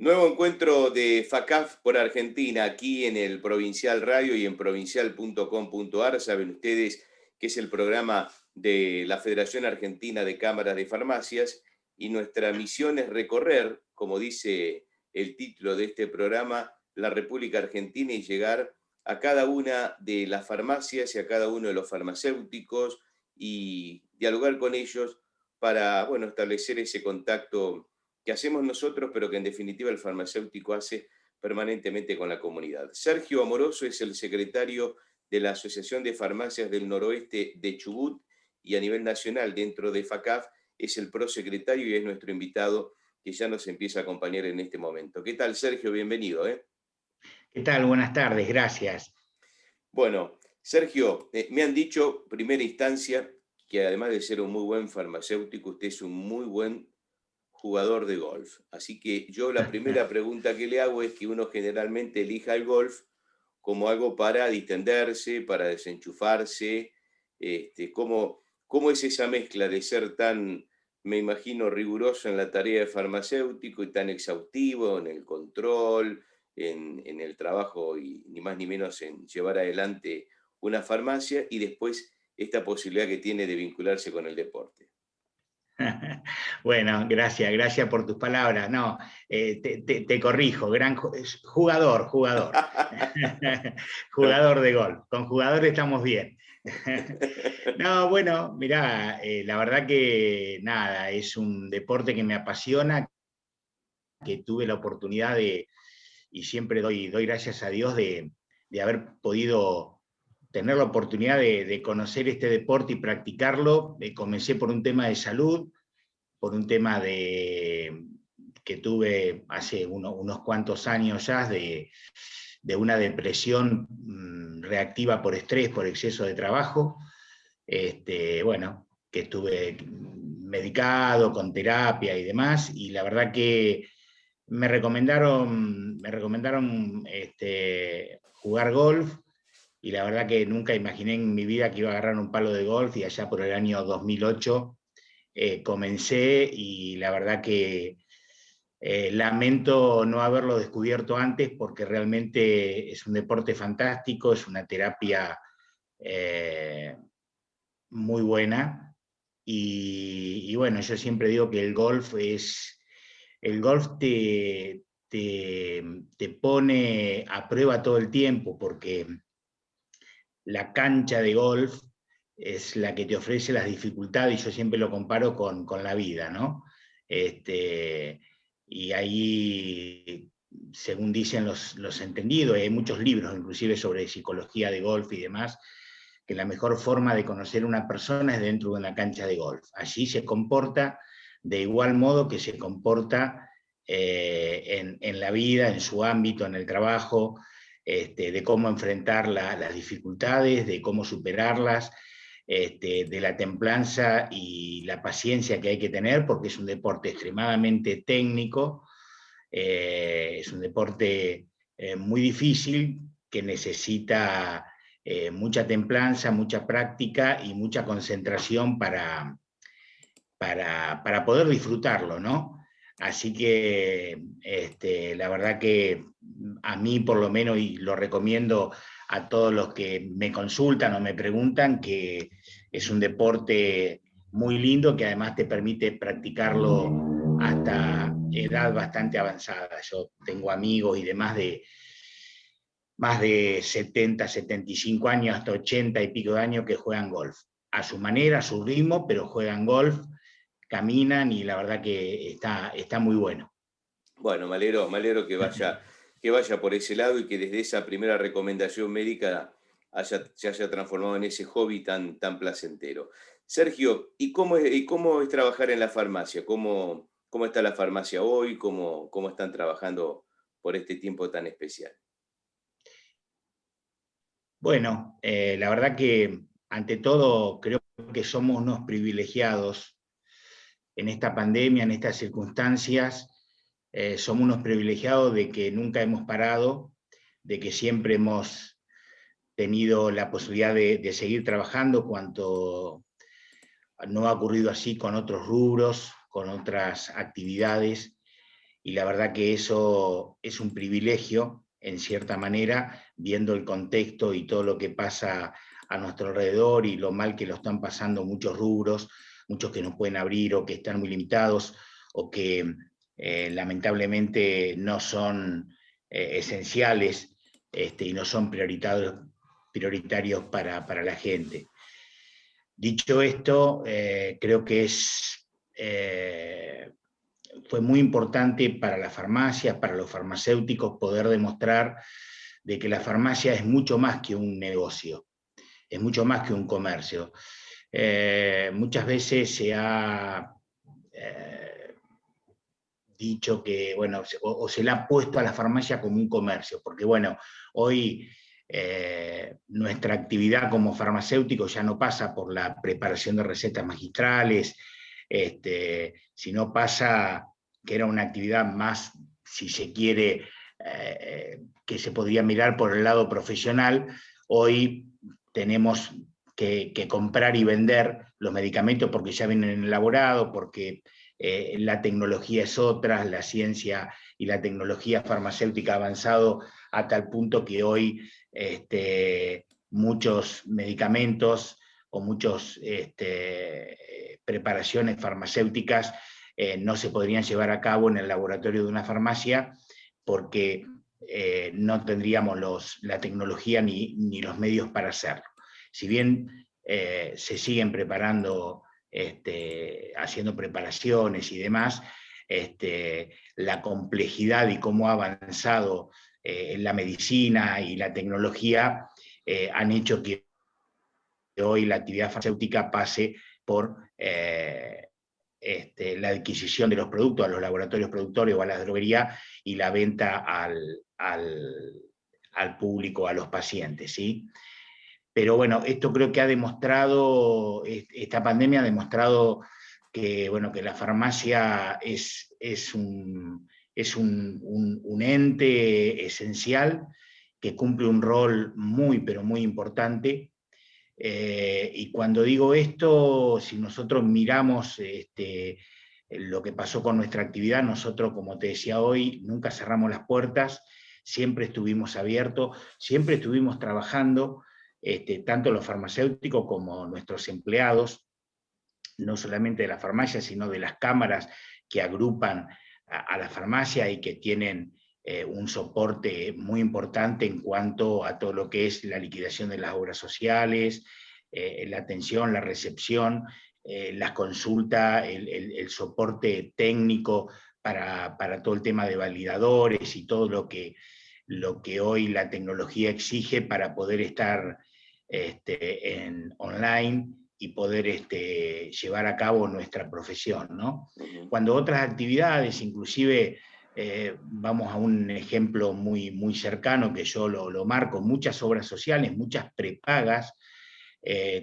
Nuevo encuentro de FACAF por Argentina, aquí en el Provincial Radio y en provincial.com.ar. Saben ustedes que es el programa de la Federación Argentina de Cámaras de Farmacias y nuestra misión es recorrer, como dice el título de este programa, la República Argentina y llegar a cada una de las farmacias y a cada uno de los farmacéuticos y dialogar con ellos para, bueno, establecer ese contacto que hacemos nosotros, pero que en definitiva el farmacéutico hace permanentemente con la comunidad. Sergio Amoroso es el secretario de la Asociación de Farmacias del Noroeste de Chubut y a nivel nacional dentro de FACAF es el prosecretario y es nuestro invitado que ya nos empieza a acompañar en este momento. ¿Qué tal, Sergio? Bienvenido. ¿Qué tal? Buenas tardes, gracias. Bueno, Sergio, me han dicho, primera instancia, que además de ser un muy buen farmacéutico, usted es un muy buen jugador de golf. Así que yo la primera pregunta que le hago es que uno generalmente elija el golf como algo para distenderse, para desenchufarse. ¿Cómo es esa mezcla de ser tan, me imagino, riguroso en la tarea de farmacéutico y tan exhaustivo en el control, en el trabajo y ni más ni menos en llevar adelante una farmacia y después esta posibilidad que tiene de vincularse con el deporte? Bueno, gracias por tus palabras. No, te corrijo, jugador. Jugador de golf. Con jugadores estamos bien. No, bueno, mirá, la verdad que nada, es un deporte que me apasiona, que tuve la oportunidad y siempre doy gracias a Dios de haber podido tener la oportunidad de conocer este deporte y practicarlo. Comencé por un tema de salud, por un tema que tuve hace unos cuantos años ya de una depresión reactiva por estrés, por exceso de trabajo. Bueno, que estuve medicado con terapia y demás, y la verdad que me recomendaron jugar golf, y la verdad que nunca imaginé en mi vida que iba a agarrar un palo de golf, y allá por el año 2008 comencé, y la verdad que lamento no haberlo descubierto antes, porque realmente es un deporte fantástico, es una terapia eh, muy buena, y bueno, yo siempre digo que el golf te pone a prueba todo el tiempo, porque la cancha de golf es la que te ofrece las dificultades, y yo siempre lo comparo con la vida, ¿no? Y ahí, según dicen los entendidos, hay muchos libros inclusive sobre psicología de golf y demás, que la mejor forma de conocer a una persona es dentro de una cancha de golf. Allí se comporta de igual modo que se comporta en la vida, en su ámbito, en el trabajo, de cómo enfrentar las dificultades, de cómo superarlas, de la templanza y la paciencia que hay que tener, porque es un deporte extremadamente técnico, es un deporte muy difícil, que necesita mucha templanza, mucha práctica y mucha concentración para poder disfrutarlo, ¿no? Así que la verdad que a mí por lo menos, y lo recomiendo a todos los que me consultan o me preguntan, que es un deporte muy lindo, que además te permite practicarlo hasta edad bastante avanzada. Yo tengo amigos y demás de más de 70, 75 años, hasta 80 y pico de años, que juegan golf. A su manera, a su ritmo, pero juegan golf, caminan, y la verdad que está muy bueno. Bueno, me alegro que vaya por ese lado y que desde esa primera recomendación médica se haya transformado en ese hobby tan placentero. Sergio, ¿y cómo es trabajar en la farmacia? ¿Cómo está la farmacia hoy? ¿Cómo están trabajando por este tiempo tan especial? Bueno, la verdad que ante todo creo que somos unos privilegiados en esta pandemia, en estas circunstancias. Somos unos privilegiados de que nunca hemos parado, de que siempre hemos tenido la posibilidad de seguir trabajando, cuanto no ha ocurrido así con otros rubros, con otras actividades. y la verdad que eso es un privilegio, en cierta manera, viendo el contexto y todo lo que pasa a nuestro alrededor y lo mal que lo están pasando muchos rubros, muchos que no pueden abrir o que están muy limitados o que lamentablemente no son esenciales y no son prioritarios para la gente. Dicho esto, creo que fue muy importante para las farmacias, para los farmacéuticos, poder demostrar de que la farmacia es mucho más que un negocio, es mucho más que un comercio. Muchas veces se ha dicho que, bueno, o se le ha puesto a la farmacia como un comercio, porque bueno, hoy nuestra actividad como farmacéutico ya no pasa por la preparación de recetas magistrales, sino pasa que era una actividad más, si se quiere, que se podría mirar por el lado profesional. Hoy tenemos que comprar y vender los medicamentos porque ya vienen elaborados, porque la tecnología es otra, la ciencia y la tecnología farmacéutica ha avanzado a tal punto que hoy muchos medicamentos o muchas preparaciones farmacéuticas no se podrían llevar a cabo en el laboratorio de una farmacia porque no tendríamos la tecnología ni los medios para hacerlo. Si bien se siguen preparando, haciendo preparaciones y demás, la complejidad y cómo ha avanzado la medicina y la tecnología han hecho que hoy la actividad farmacéutica pase por la adquisición de los productos a los laboratorios productores o a la droguería y la venta al público, a los pacientes, ¿sí? Pero bueno, esto creo que ha demostrado, esta pandemia ha demostrado que, bueno, que la farmacia es un ente esencial que cumple un rol muy, pero muy importante. Y cuando digo esto, si nosotros miramos lo que pasó con nuestra actividad, nosotros, como te decía hoy, nunca cerramos las puertas, siempre estuvimos abiertos, siempre estuvimos trabajando, tanto los farmacéuticos como nuestros empleados, no solamente de la farmacia, sino de las cámaras que agrupan a la farmacia y que tienen un soporte muy importante en cuanto a todo lo que es la liquidación de las obras sociales, la atención, la recepción, las consultas, el soporte técnico para todo el tema de validadores y todo lo que hoy la tecnología exige para poder estar en online y poder llevar a cabo nuestra profesión, ¿no? Cuando otras actividades, inclusive, vamos a un ejemplo muy, muy cercano que yo lo marco, muchas obras sociales, muchas prepagas,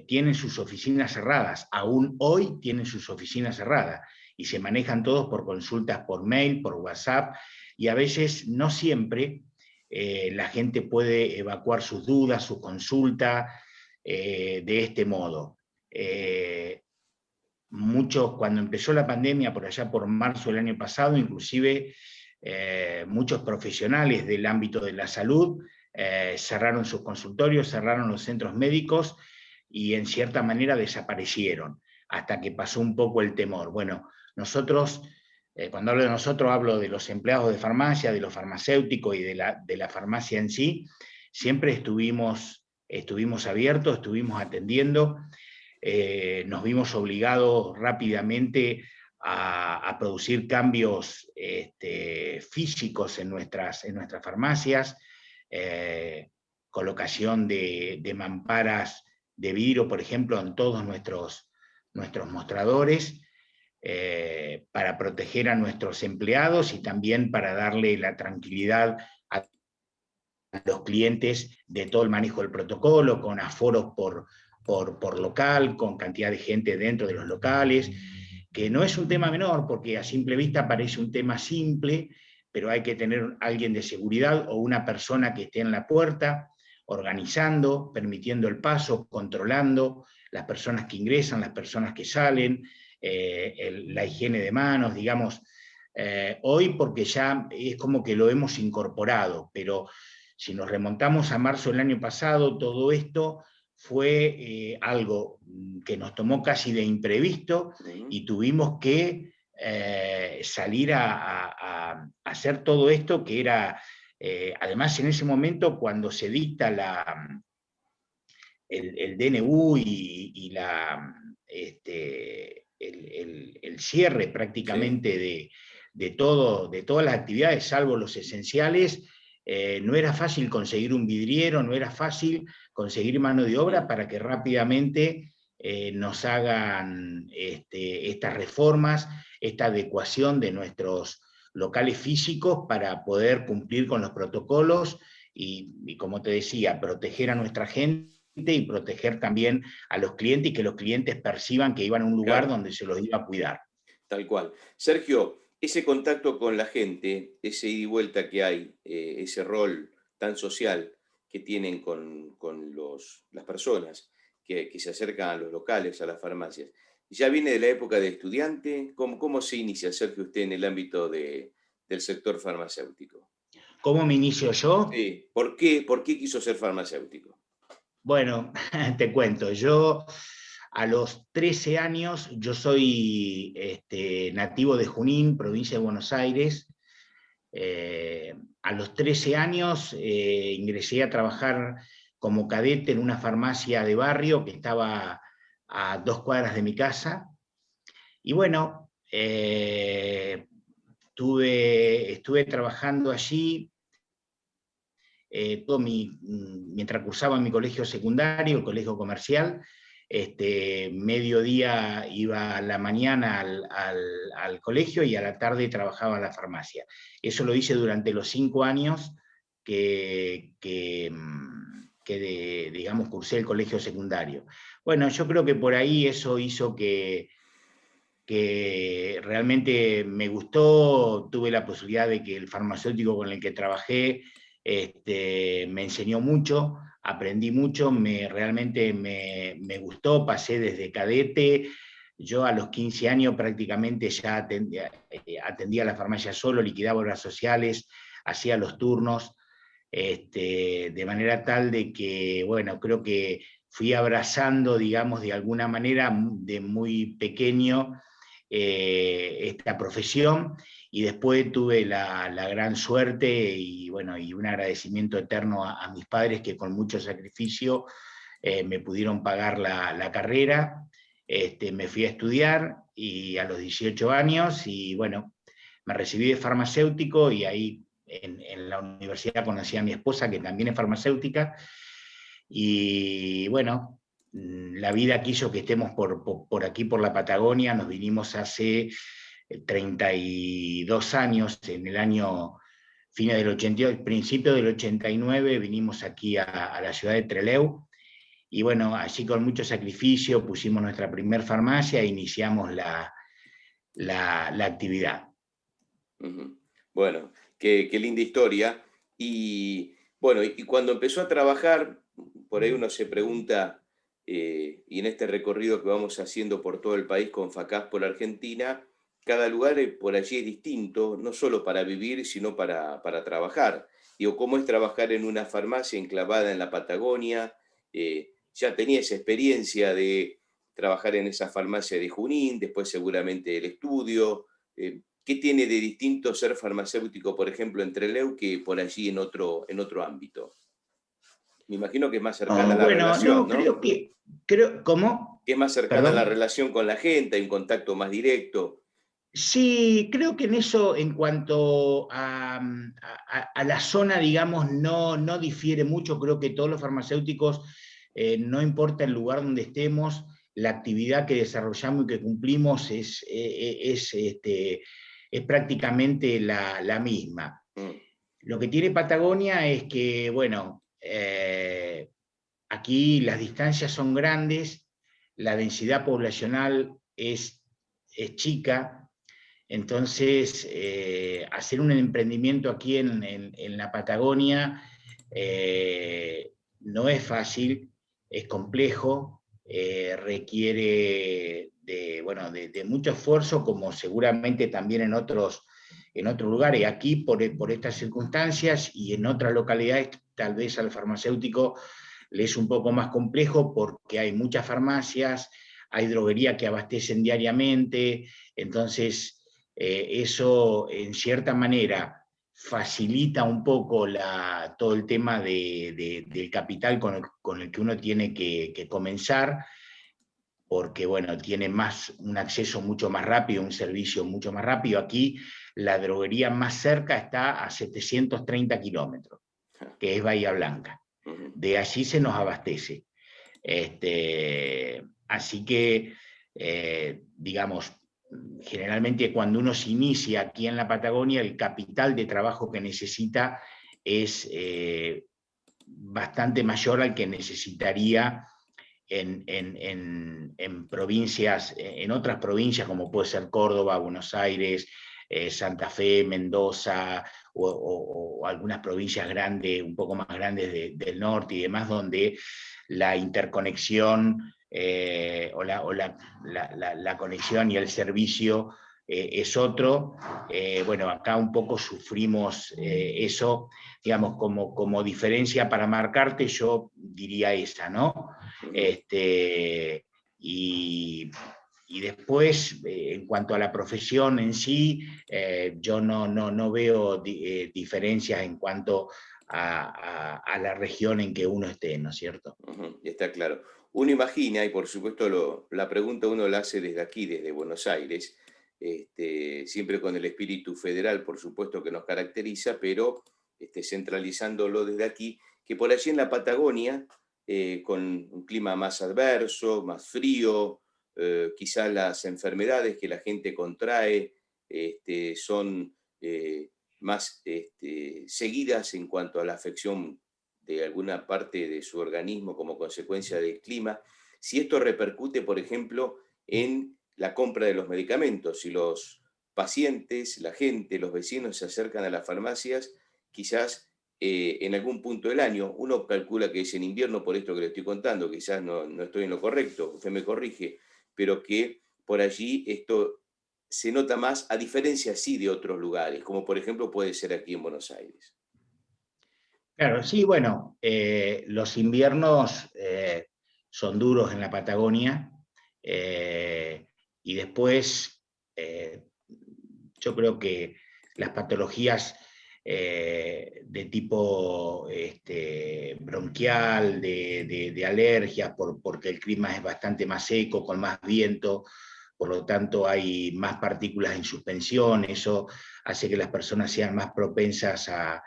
tienen sus oficinas cerradas, aún hoy tienen sus oficinas cerradas, y se manejan todos por consultas por mail, por WhatsApp, y a veces, no siempre, la gente puede evacuar sus dudas, su consulta, de este modo. Muchos, cuando empezó la pandemia, por allá por marzo del año pasado, inclusive muchos profesionales del ámbito de la salud cerraron sus consultorios, cerraron los centros médicos y en cierta manera desaparecieron, hasta que pasó un poco el temor. Bueno, nosotros, cuando hablo de nosotros, hablo de los empleados de farmacia, de los farmacéuticos y de la farmacia en sí. Siempre estuvimos abiertos, estuvimos atendiendo, nos vimos obligados rápidamente a producir cambios físicos en nuestras farmacias, colocación de mamparas de vidrio, por ejemplo, en todos nuestros mostradores, para proteger a nuestros empleados y también para darle la tranquilidad a los clientes de todo el manejo del protocolo, con aforos por local, con cantidad de gente dentro de los locales, que no es un tema menor, porque a simple vista parece un tema simple, pero hay que tener alguien de seguridad o una persona que esté en la puerta, organizando, permitiendo el paso, controlando las personas que ingresan, las personas que salen, la higiene de manos, digamos. Hoy porque ya es como que lo hemos incorporado, pero si nos remontamos a marzo del año pasado, todo esto fue algo que nos tomó casi de imprevisto y tuvimos que salir a hacer todo esto que era, además en ese momento cuando se dicta el DNU y el cierre prácticamente Sí. de todas las actividades, salvo los esenciales, no era fácil conseguir un vidriero, no era fácil conseguir mano de obra para que rápidamente nos hagan estas reformas, esta adecuación de nuestros locales físicos para poder cumplir con los protocolos y como te decía, proteger a nuestra gente y proteger también a los clientes y que los clientes perciban que iban a un lugar Claro, donde se los iba a cuidar. tal cual. Sergio, ese contacto con la gente, ese ida y vuelta que hay, ese rol tan social que tienen con las personas que se acercan a los locales, a las farmacias, ¿ya viene de la época de estudiante? ¿Cómo se inicia, Sergio, usted en el ámbito del sector farmacéutico? ¿Cómo me inicio yo? Sí, ¿por qué quiso ser farmacéutico? Bueno, te cuento, yo a los 13 años, yo soy nativo de Junín, provincia de Buenos Aires. A los 13 años ingresé a trabajar como cadete en una farmacia de barrio que estaba a 2 cuadras de mi casa. Y bueno, estuve trabajando allí mientras cursaba mi colegio secundario, el colegio comercial. Mediodía iba a la mañana al colegio y a la tarde trabajaba en la farmacia. Eso lo hice durante los 5 años que digamos, cursé el colegio secundario. Bueno, yo creo que por ahí eso hizo que realmente me gustó, tuve la posibilidad de que el farmacéutico con el que trabajé me enseñó mucho, aprendí mucho, realmente me gustó, pasé desde cadete, yo a los 15 años prácticamente ya atendía la farmacia solo, liquidaba horas sociales, hacía los turnos, de manera tal de que, bueno, creo que fui abrazando, digamos, de alguna manera, de muy pequeño, esta profesión y después tuve la gran suerte y, bueno, y un agradecimiento eterno a mis padres que con mucho sacrificio me pudieron pagar la carrera. Me fui a estudiar y a los 18 años y bueno, me recibí de farmacéutico y ahí en la universidad conocí a mi esposa que también es farmacéutica y bueno, la vida quiso que estemos por aquí, por la Patagonia. Nos vinimos hace 32 años, en el año fines del 82, principio del 89, vinimos aquí a la ciudad de Trelew. Y bueno, así con mucho sacrificio pusimos nuestra primer farmacia e iniciamos la actividad. Ujú. Bueno, qué linda historia. Y bueno, y cuando empezó a trabajar, por ahí uno se pregunta, y en este recorrido que vamos haciendo por todo el país con FACAS por Argentina, cada lugar por allí es distinto, no solo para vivir, sino para trabajar. Digo, ¿cómo es trabajar en una farmacia enclavada en la Patagonia? Ya tenía esa experiencia de trabajar en esa farmacia de Junín, después seguramente el estudio. ¿Qué tiene de distinto ser farmacéutico, por ejemplo, en Trelew que por allí en otro ámbito? Me imagino que es más cercana Oh, la bueno, relación, no, ¿no? ¿cómo? Que es más cercana la Perdón. relación con la gente, hay un contacto más directo. Sí, creo que en eso, en cuanto a la zona, digamos, no difiere mucho. Creo que todos los farmacéuticos, no importa el lugar donde estemos, la actividad que desarrollamos y que cumplimos es prácticamente la misma. Mm, Lo que tiene Patagonia es que, bueno, aquí las distancias son grandes, la densidad poblacional es chica. Entonces, hacer un emprendimiento aquí en la Patagonia no es fácil, es complejo, requiere bueno, de mucho esfuerzo, como seguramente también en otros en otros lugares. Aquí, por estas circunstancias y en otras localidades, tal vez al farmacéutico le es un poco más complejo porque hay muchas farmacias, hay droguerías que abastecen diariamente, entonces eso en cierta manera facilita un poco todo el tema del capital con el que uno tiene que comenzar, porque bueno, tiene un acceso mucho más rápido, un servicio mucho más rápido. Aquí la droguería más cerca está a 730 kilómetros, que es Bahía Blanca. De allí se nos abastece. Así que, digamos, generalmente cuando uno se inicia aquí en la Patagonia, el capital de trabajo que necesita es bastante mayor al que necesitaría en provincias, en otras provincias como puede ser Córdoba, Buenos Aires, Santa Fe, Mendoza, o algunas provincias grandes, un poco más grandes del norte y demás, donde la interconexión o la conexión y el servicio es otro. Bueno, acá un poco sufrimos eso, digamos, como diferencia para marcarte, yo diría esa, ¿no? Y después, en cuanto a la profesión en sí, yo no veo diferencias en cuanto a la región en que uno esté, ¿no es cierto? Está claro. Uno imagina, y por supuesto la pregunta uno la hace desde aquí, desde Buenos Aires, siempre con el espíritu federal, por supuesto, que nos caracteriza, pero centralizándolo desde aquí, que por allí en la Patagonia, con un clima más adverso, más frío, quizás las enfermedades que la gente contrae son más seguidas en cuanto a la afección de alguna parte de su organismo como consecuencia del clima, si esto repercute, por ejemplo, en la compra de los medicamentos, si los pacientes, la gente, los vecinos se acercan a las farmacias, quizás en algún punto del año, uno calcula que es en invierno, por esto que le estoy contando, quizás no estoy en lo correcto, usted me corrige, pero que por allí esto se nota más, a diferencia sí de otros lugares, como por ejemplo puede ser aquí en Buenos Aires. Claro, sí, bueno, los inviernos son duros en la Patagonia, y después yo creo que las patologías de tipo bronquial, de alergias, porque el clima es bastante más seco, con más viento, por lo tanto hay más partículas en suspensión, eso hace que las personas sean más propensas a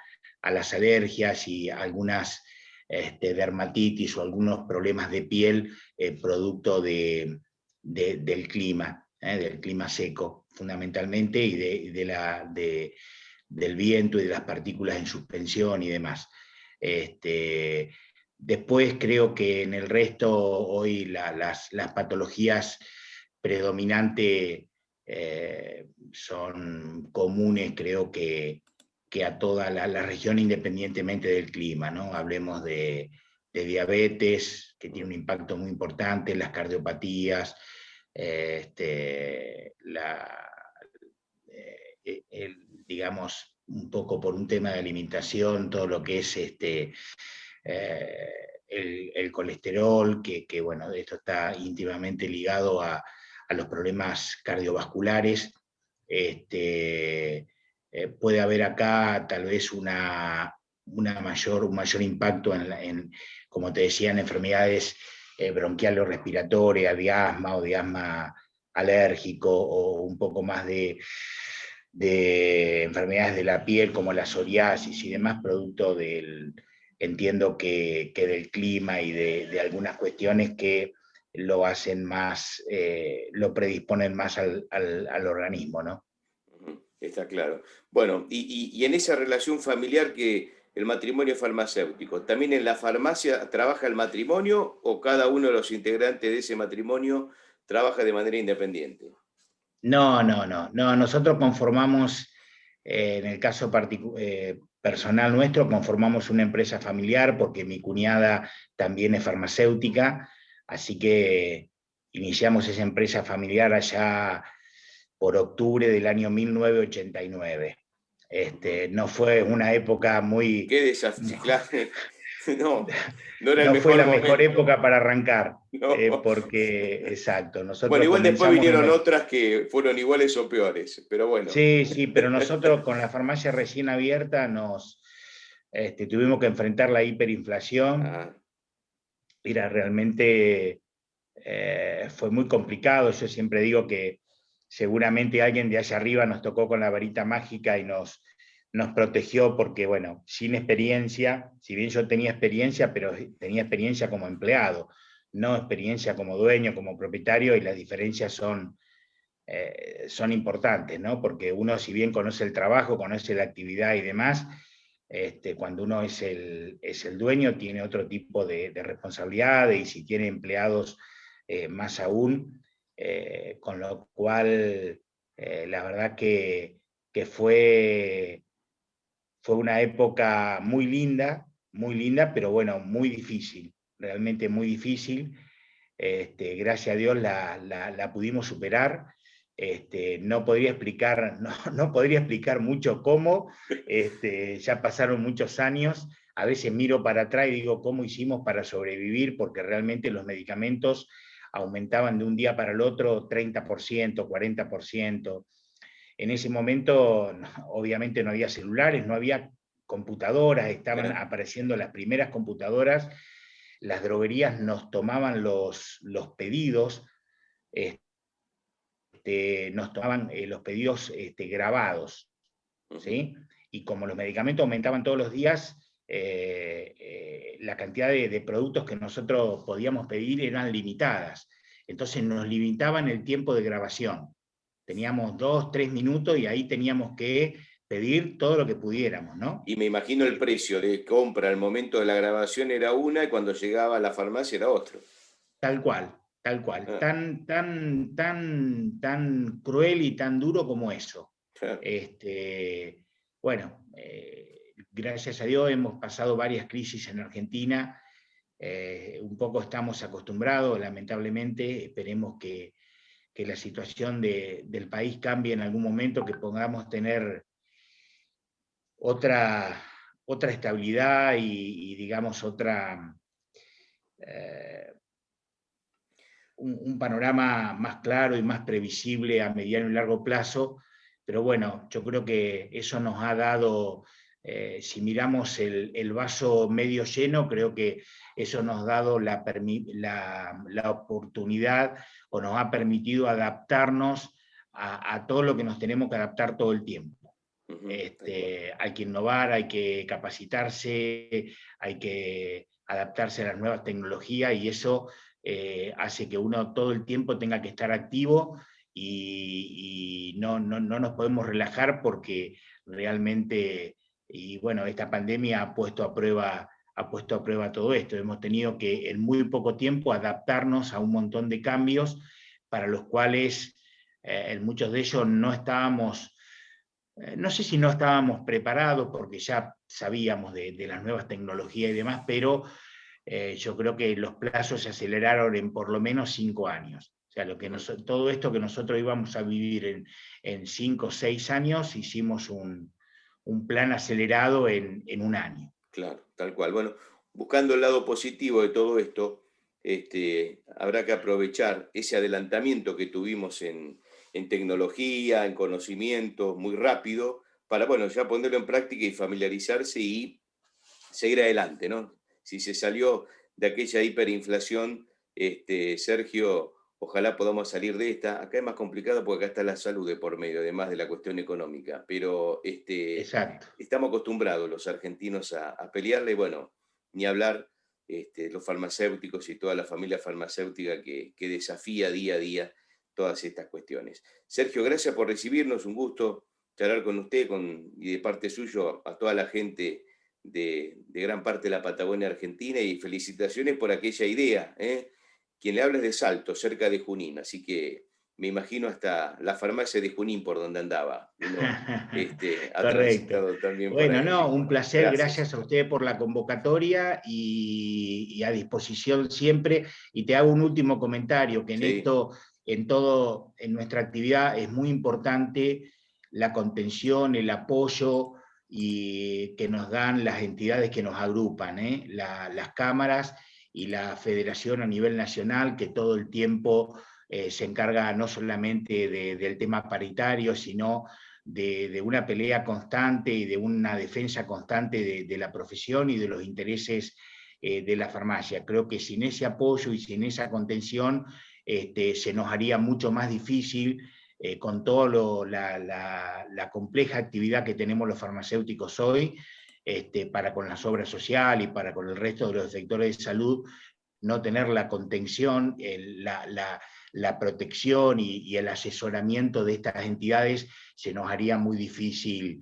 las alergias y algunas dermatitis o algunos problemas de piel producto del clima seco fundamentalmente, y del viento y de las partículas en suspensión y demás. Después creo que en el resto hoy las patologías predominantes son comunes, creo que a toda la región independientemente del clima, ¿no? Hablemos de diabetes, que tiene un impacto muy importante, las cardiopatías, digamos, un poco por un tema de alimentación, todo lo que es el colesterol, que bueno, esto está íntimamente ligado a los problemas cardiovasculares. Puede haber acá tal vez un mayor impacto como te decía, en enfermedades bronquiales o respiratorias, de asma o de asma alérgico, o un poco más de enfermedades de la piel como la psoriasis y demás, producto entiendo que del clima y de algunas cuestiones que lo hacen más, lo predisponen más al organismo, ¿no? Está claro. Bueno, y en esa relación familiar que el matrimonio farmacéutico, ¿también en la farmacia trabaja el matrimonio o cada uno de los integrantes de ese matrimonio trabaja de manera independiente? No, nosotros conformamos, en el caso personal nuestro, conformamos una empresa familiar porque mi cuñada también es farmacéutica, así que iniciamos esa empresa familiar allá por octubre del año 1989. No fue una época muy... Qué desastre, claro. No, no era el No fue mejor la mejor momento. época para arrancar, No. porque, exacto, Bueno, nosotros igual después comenzamos vinieron otras que fueron iguales o peores, pero bueno. Sí, sí, pero nosotros con la farmacia recién abierta tuvimos que enfrentar la hiperinflación. Ah, Era realmente, fue muy complicado. Yo siempre digo que seguramente alguien de allá arriba nos tocó con la varita mágica y nos protegió porque, bueno, sin experiencia, si bien yo tenía experiencia, pero tenía experiencia como empleado, no experiencia como dueño, como propietario, y las diferencias son importantes, ¿no? Porque uno, si bien conoce el trabajo, conoce la actividad y demás, cuando uno es el dueño, tiene otro tipo de responsabilidades, y si tiene empleados, más aún, con lo cual, la verdad que fue una época muy linda, pero bueno, muy difícil, realmente muy difícil. Gracias a Dios la pudimos superar. No podría explicar, no podría explicar mucho cómo. Ya pasaron muchos años. A veces miro para atrás y digo cómo hicimos para sobrevivir, porque realmente los medicamentos aumentaban de un día para el otro 30%, 40%. En ese momento, obviamente, no había celulares, no había computadoras, estaban claro. apareciendo las primeras computadoras. Las droguerías nos tomaban los pedidos, nos tomaban los pedidos grabados, Ujú. ¿sí? Y como los medicamentos aumentaban todos los días, la cantidad de productos que nosotros podíamos pedir eran limitadas. Entonces nos limitaban el tiempo de grabación. Teníamos 2, 3 minutos y ahí teníamos que pedir todo lo que pudiéramos, ¿no? Y me imagino el precio de compra al momento de la grabación era una y cuando llegaba a la farmacia era otro. Tal cual, tal cual. Ah, Tan cruel y tan duro como eso. claro. Bueno, gracias a Dios hemos pasado varias crisis en Argentina. Un poco estamos acostumbrados, lamentablemente. Esperemos que la situación del país cambie en algún momento, que podamos tener otra, otra estabilidad y digamos, eh, un panorama más claro y más previsible a mediano y largo plazo. Pero bueno, yo creo que eso nos ha dado, si miramos el vaso medio lleno, creo que eso nos ha dado la oportunidad, o nos ha permitido adaptarnos a todo lo que nos tenemos que adaptar todo el tiempo. Ujú, tal cual. Hay que innovar, hay que capacitarse, hay que adaptarse a las nuevas tecnologías, y eso hace que uno todo el tiempo tenga que estar activo, y no nos podemos relajar, porque realmente, y bueno, esta pandemia ha puesto a prueba todo esto. Hemos tenido que en muy poco tiempo adaptarnos a un montón de cambios para los cuales, en muchos de ellos no estábamos, no sé si no estábamos preparados, porque ya sabíamos de las nuevas tecnologías y demás, pero yo creo que los plazos se aceleraron en por lo menos 5 años. O sea, Ujú. todo esto que nosotros íbamos a vivir en 5 o 6 años, hicimos un plan acelerado en un año. Claro, tal cual. Bueno, buscando el lado positivo de todo esto, habrá que aprovechar ese adelantamiento que tuvimos en tecnología, en conocimiento, muy rápido, para, bueno, ya ponerlo en práctica y familiarizarse y seguir adelante, ¿no? Si se salió de aquella hiperinflación, Sergio, ojalá podamos salir de esta. Acá es más complicado porque acá está la salud de por medio, además de la cuestión económica, pero Exacto. estamos acostumbrados los argentinos a pelearle, y bueno, ni hablar los farmacéuticos y toda la familia farmacéutica que desafía día a día todas estas cuestiones. Sergio, gracias por recibirnos, un gusto charlar con usted y de parte suyo a toda la gente de gran parte de la Patagonia Argentina, y felicitaciones por aquella idea. ¿Eh? Quien le habla es de Salto, cerca de Junín, así que me imagino hasta la farmacia de Junín por donde andaba. Uno ha Correcto. transitado también por Bueno, ahí. no, un placer, Gracias. gracias a usted por la convocatoria, y a disposición siempre. Y te hago un último comentario, que Sí, en nuestra actividad es muy importante la contención, el apoyo y que nos dan las entidades que nos agrupan, las cámaras y la federación a nivel nacional, que todo el tiempo se encarga no solamente del tema paritario, sino de una pelea constante y de una defensa constante de la profesión y de los intereses de la farmacia. Creo que sin ese apoyo y sin esa contención se nos haría mucho más difícil, con toda la compleja actividad que tenemos los farmacéuticos hoy, para con las obras sociales y para con el resto de los sectores de salud, no tener la contención, la protección y el asesoramiento de estas entidades, se nos haría muy difícil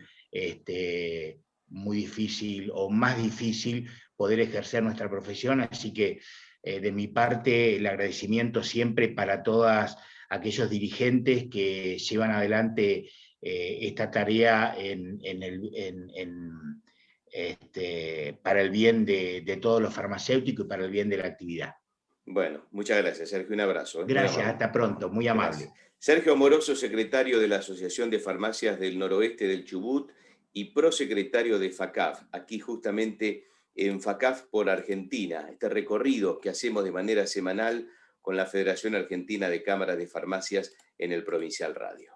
o más difícil poder ejercer nuestra profesión. Así que de mi parte el agradecimiento siempre para todos aquellos dirigentes que llevan adelante esta tarea para el bien de todos los farmacéuticos y para el bien de la actividad. Bueno, muchas gracias, Sergio. Un abrazo. Gracias, hasta pronto, muy amable. Gracias. Sergio Amoroso, secretario de la Asociación de Farmacias del Noroeste del Chubut y prosecretario de FACAF, aquí justamente en FACAF por Argentina, este recorrido que hacemos de manera semanal con la Federación Argentina de Cámaras de Farmacias en el Provincial Radio.